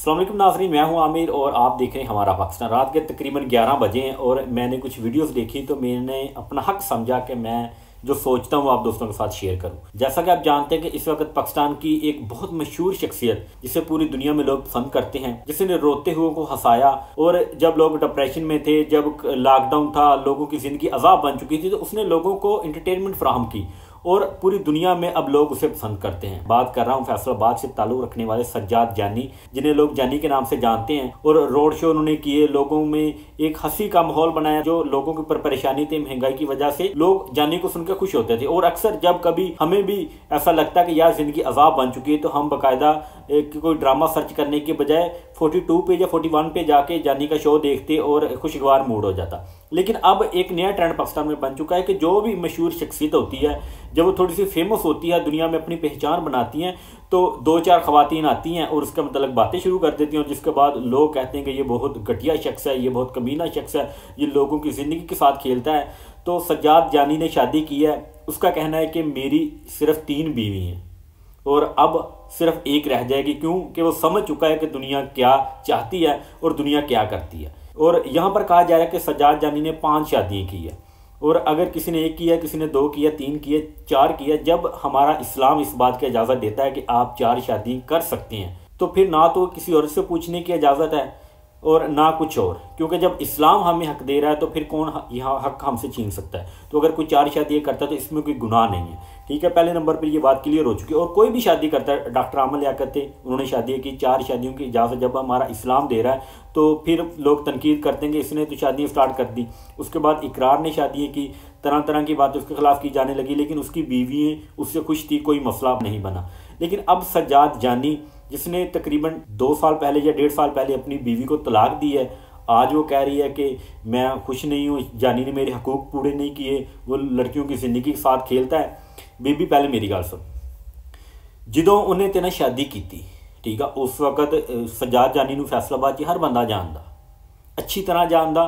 अस्सलाम वालेकुम नाज़रीन, मैं हूं आमिर और आप देख रहे हैं हमारा पाकिस्तान। रात के तकरीबन 11 बजे हैं और मैंने कुछ वीडियोस देखी तो मैंने अपना हक समझा कि मैं जो सोचता हूँ आप दोस्तों के साथ शेयर करूँ। जैसा कि आप जानते हैं कि इस वक्त पाकिस्तान की एक बहुत मशहूर शख्सियत जिसे पूरी दुनिया में लोग पसंद करते हैं, जिसने रोते हुए को हंसाया और जब लोग डिप्रेशन में थे, जब लॉकडाउन था, लोगों की जिंदगी अजाब बन चुकी थी, तो उसने लोगों को एंटरटेनमेंट फराहम की और पूरी दुनिया में अब लोग उसे पसंद करते हैं। बात कर रहा हूँ फैसलाबाद से ताल्लुक रखने वाले सज्जाद जानी, जिन्हें लोग जानी के नाम से जानते हैं। और रोड शो उन्होंने किए, लोगों में एक हंसी का माहौल बनाया। जो लोगों के ऊपर परेशानी थी महंगाई की वजह से, लोग जानी को सुनकर खुश होते थे। और अक्सर जब कभी हमें भी ऐसा लगता है कि यार जिंदगी अजाब बन चुकी है, तो हम बाकायदा कोई ड्रामा सर्च करने के बजाय 42 पे या 41 पे जाके जानी का शो देखते और खुशगवार मूड हो जाता। लेकिन अब एक नया ट्रेंड पाकिस्तान में बन चुका है कि जो भी मशहूर शख्सियत होती है, जब वो थोड़ी सी फेमस होती है, दुनिया में अपनी पहचान बनाती हैं, तो 2-4 खवातीन आती हैं और उसका मतलब बातें शुरू कर देती हैं। जिसके बाद लोग कहते हैं कि ये बहुत घटिया शख्स है, ये बहुत कमीना शख्स है, ये लोगों की ज़िंदगी के साथ खेलता है। तो सज्जाद जानी ने शादी की है। उसका कहना है कि मेरी सिर्फ 3 बीवी हैं और अब सिर्फ एक रह जाएगी, क्योंकि वो समझ चुका है कि दुनिया क्या चाहती है और दुनिया क्या करती है। और यहाँ पर कहा जा रहा है कि सज्जाद जानी ने 5 शादियाँ की है, और अगर किसी ने 1 किया, किसी ने 2 किया, 3 किए, 4 किया। जब हमारा इस्लाम इस बात की इजाज़त देता है कि आप 4 शादी कर सकते हैं, तो फिर ना तो किसी और से पूछने की इजाज़त है और ना कुछ और, क्योंकि जब इस्लाम हमें हक दे रहा है तो फिर कौन यहाँ हक हमसे छीन सकता है। तो अगर कोई 4 शादियाँ करता है तो इसमें कोई गुनाह नहीं है, ठीक है। पहले नंबर पर ये बात क्लियर हो चुकी है। और कोई भी शादी करता है, डॉक्टर आमल लियाकत थे, उन्होंने शादी की, 4 शादियों की इजाज़त जब हमारा इस्लाम दे रहा है तो फिर लोग तनकीद करते हैं कि इसने तो शादियाँ स्टार्ट कर दी। उसके बाद इकरार ने शादियाँ की, तरह तरह की बातें उसके खिलाफ की जाने लगी, लेकिन उसकी बीवी उससे खुश थी, कोई मसला नहीं बना। लेकिन अब सज्जाद जानी, जिसने तकरीबन 2 साल पहले या 1.5 साल पहले अपनी बीवी को तलाक दी है, आज वो कह रही है कि मैं खुश नहीं हूँ, जानी ने मेरे हकूक़ पूरे नहीं किए, वो लड़कियों की ज़िंदगी के साथ खेलता है। बीबी पहले मेरी गल सुन, जदों उन्हें तेना शादी की थी, ठीक है, उस वक्त सज्जाद जानी नूं फैसलाबाद च हर बंदा जानदा, अच्छी तरह जानदा।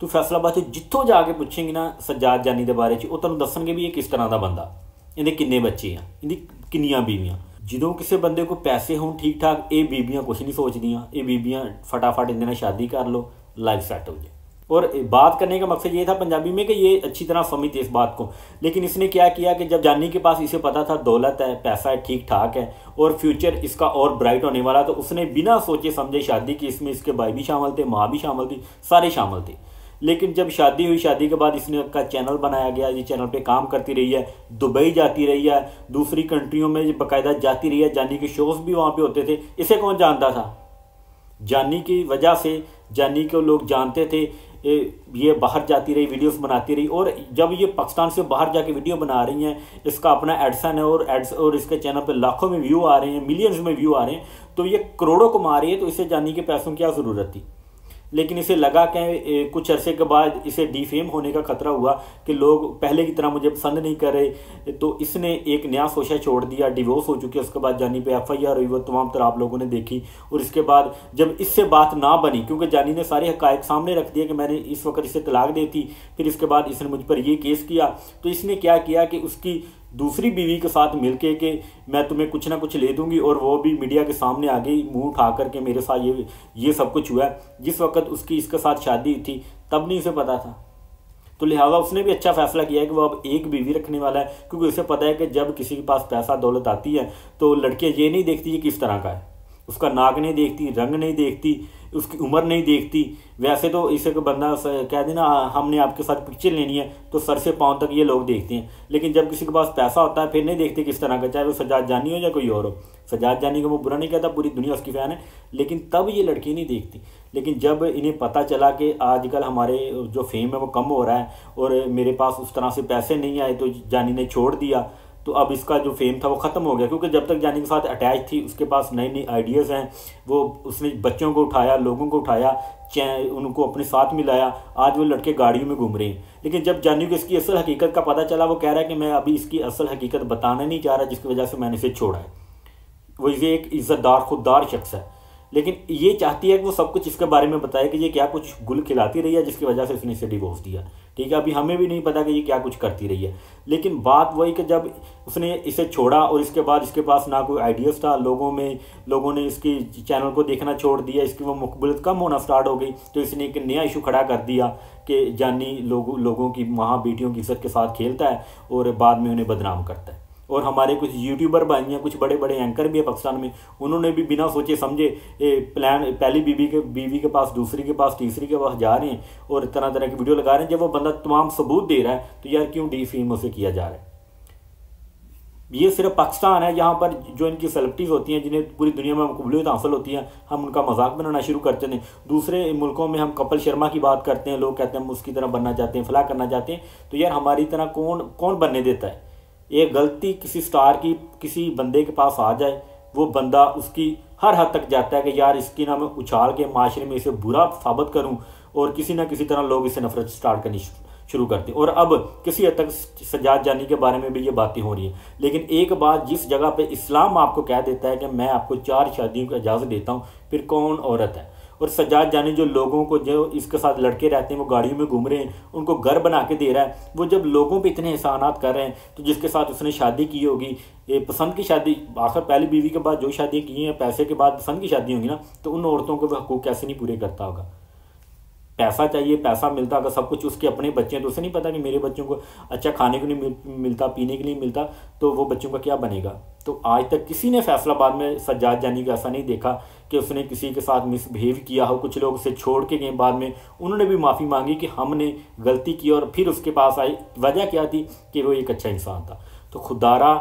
तू फैसलाबाद से जितों जाके पूछेंगे ना सज्जाद जानी के बारे वो तुहानूं दस्सणगे भी ये किस तरह का बंदा, इहदे किन्ने बच्चे हैं, इहदी किन्नियां बीवियां। जो किसी बंदे को पैसे हों ठीक ठाक, ये बीबियां कुछ नहीं सोचदियां, ये बीबियां फटाफट इन्हें शादी कर लो, लाइफ सेट हो जाए। और बात करने का मकसद ये था पंजाबी में कि ये अच्छी तरह समझते इस बात को। लेकिन इसने क्या किया कि जब जानी के पास इसे पता था दौलत है, पैसा है, ठीक ठाक है और फ्यूचर इसका और ब्राइट होने वाला, तो उसने बिना सोचे समझे शादी की। इसमें इसके भाई भी शामिल थे, माँ भी शामिल थी, सारे शामिल थे। लेकिन जब शादी हुई, शादी के बाद इसने का चैनल बनाया गया, ये चैनल पे काम करती रही है, दुबई जाती रही है, दूसरी कंट्रियों में बाकायदा जाती रही है, जानी के शोज़ भी वहाँ पे होते थे। इसे कौन जानता था? जानी की वजह से जानी को लोग जानते थे। ये बाहर जाती रही, वीडियोस बनाती रही, और जब ये पाकिस्तान से बाहर जाके वीडियो बना रही हैं, इसका अपना एडसन है और एड्स, और इसके चैनल पे लाखों में व्यू आ रहे हैं, मिलियंस में व्यू आ रहे हैं, तो ये करोड़ों कमा रही है, तो इसे जानी के पैसों की क्या ज़रूरत थी। लेकिन इसे लगा कि कुछ अरसे के बाद इसे डीफेम होने का खतरा हुआ कि लोग पहले की तरह मुझे पसंद नहीं कर रहे, तो इसने एक नया सोशा छोड़ दिया। डिवोर्स हो चुकी है, उसके बाद जानी पे FIR हुई, वो तमाम तरह आप लोगों ने देखी। और इसके बाद जब इससे बात ना बनी, क्योंकि जानी ने सारे हक़ाइक़ सामने रख दिए कि मैंने इस वक्त इसे तलाक दी थी, फिर इसके बाद इसने मुझ पर ये केस किया, तो इसने क्या किया कि उसकी दूसरी बीवी के साथ मिलके कि मैं तुम्हें कुछ ना कुछ ले दूंगी, और वो भी मीडिया के सामने आ गई मुंह उठा करके मेरे साथ ये सब कुछ हुआ है। जिस वक्त उसकी इसके साथ शादी थी तब नहीं उसे पता था, तो लिहाजा उसने भी अच्छा फैसला किया है कि वो अब एक बीवी रखने वाला है, क्योंकि उसे पता है कि जब किसी के पास पैसा दौलत आती है तो लड़कियाँ ये नहीं देखती ये किस तरह का है, उसका नाक नहीं देखती, रंग नहीं देखती, उसकी उम्र नहीं देखती। वैसे तो इसे को बंदा कह देना हमने आपके साथ पिक्चर लेनी है तो सर से पाँव तक ये लोग देखते हैं, लेकिन जब किसी के पास पैसा होता है फिर नहीं देखते किस तरह का, चाहे वो सज्जाद जानी हो या कोई और हो। सज्जाद जानी को वो बुरा नहीं कहता, पूरी दुनिया उसकी फ़ैन है, लेकिन तब ये लड़की नहीं देखती। लेकिन जब इन्हें पता चला कि आजकल हमारे जो फेम है वो कम हो रहा है और मेरे पास उस तरह से पैसे नहीं आए, तो जानी ने छोड़ दिया, तो अब इसका जो फेम था वो ख़त्म हो गया। क्योंकि जब तक जानी के साथ अटैच थी, उसके पास नई नई आइडियाज़ हैं, वो उसने बच्चों को उठाया, लोगों को उठाया, उनको अपने साथ मिलाया, आज वो लड़के गाड़ियों में घूम रहे हैं। लेकिन जब जानी को इसकी असल हकीकत का पता चला, वो कह रहा है कि मैं अभी इसकी असल हकीकत बताना नहीं चाह रहा, जिसकी वजह से मैंने इसे छोड़ा है। वो ये एक इज़्ज़तदार खुददार शख्स है, लेकिन ये चाहती है कि वो सब कुछ इसके बारे में बताए कि ये क्या कुछ गुल खिलाती रही है जिसकी वजह से उसने इसे डिवोर्स दिया, ठीक है, अभी हमें भी नहीं पता कि ये क्या कुछ करती रही है। लेकिन बात वही कि जब उसने इसे छोड़ा और इसके बाद इसके पास ना कोई आइडियाज़ था, लोगों ने इसकी चैनल को देखना छोड़ दिया, इसकी वो मकबूलियत कम होना स्टार्ट हो गई, तो इसने एक नया इशू खड़ा कर दिया कि जानी लोगों की माँ बेटियों की इज्जत के साथ खेलता है और बाद में उन्हें बदनाम करता है। और हमारे कुछ यूट्यूबर भाई हैं, कुछ बड़े बड़े एंकर भी है पाकिस्तान में, उन्होंने भी बिना सोचे समझे प्लान, पहली बीवी के पास, दूसरी के पास, तीसरी के पास जा रहे हैं और तरह तरह की वीडियो लगा रहे हैं। जब वो बंदा तमाम सबूत दे रहा है तो यार क्यों डिफेम उसे किया जा रहा है। ये सिर्फ पाकिस्तान है, यहाँ पर जो इनकी सेलिब्रिटीज़ होती हैं जिन्हें पूरी दुनिया में मकबूलियत हासिल होती है, हम उनका मजाक बनाना शुरू करते हैं। दूसरे मुल्कों में हम कपिल शर्मा की बात करते हैं, लोग कहते हैं हम उसकी तरह बनना चाहते हैं, फला करना चाहते हैं, तो यार हमारी तरह कौन बनने देता है। एक गलती किसी स्टार की किसी बंदे के पास आ जाए, वो बंदा उसकी हर हद तक जाता है कि यार इसकी ना मैं उछाल के माशरे में इसे बुरा साबित करूं, और किसी ना किसी तरह लोग इसे नफरत स्टार्ट करनी शुरू करते हैं। और अब किसी हद तक सज्जाद जानी के बारे में भी ये बातें हो रही हैं। लेकिन एक बात, जिस जगह पे इस्लाम आपको कह देता है कि मैं आपको 4 शादियों की इजाज़त देता हूँ, फिर कौन औरत है। और सज्जाद जानी जो लोगों को, जो इसके साथ लड़के रहते हैं, वो गाड़ियों में घूम रहे हैं, उनको घर बना के दे रहा है, वो जब लोगों पे इतने एहसानात कर रहे हैं, तो जिसके साथ उसने शादी की होगी, ये पसंद की शादी, आखिर पहली बीवी के बाद जो शादी की हैं पैसे के बाद पसंद की शादी होंगी ना, तो उन औरतों को वह हकूक़ कैसे नहीं पूरे करता होगा। पैसा चाहिए, पैसा मिलता, अगर सब कुछ उसके अपने बच्चे हैं तो उसे नहीं पता कि मेरे बच्चों को अच्छा खाने को नहीं मिलता, पीने के लिए मिलता, तो वो बच्चों का क्या बनेगा। तो आज तक किसी ने फैसलाबाद में सज्जाद जानी को ऐसा नहीं देखा कि उसने किसी के साथ मिसबिहेव किया हो। कुछ लोग उसे छोड़ के गए, बाद में उन्होंने भी माफ़ी मांगी कि हमने गलती की, और फिर उसके पास आई। वजह क्या थी कि वो एक अच्छा इंसान था। तो खुदारा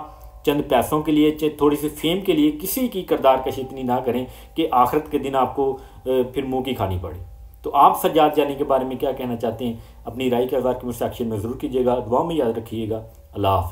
चंद पैसों के लिए, थोड़ी सी फेम के लिए किसी की किरदार कशी इतनी ना करें कि आखिरत के दिन आपको फिर मुँह की खानी पड़े। तो आप सज्जाद जानी के बारे में क्या कहना चाहते हैं, अपनी राय का इज़हार कमेंट सेक्शन में ज़रूर कीजिएगा। दुआ में याद रखिएगा। अल्लाह हाफ़िज़।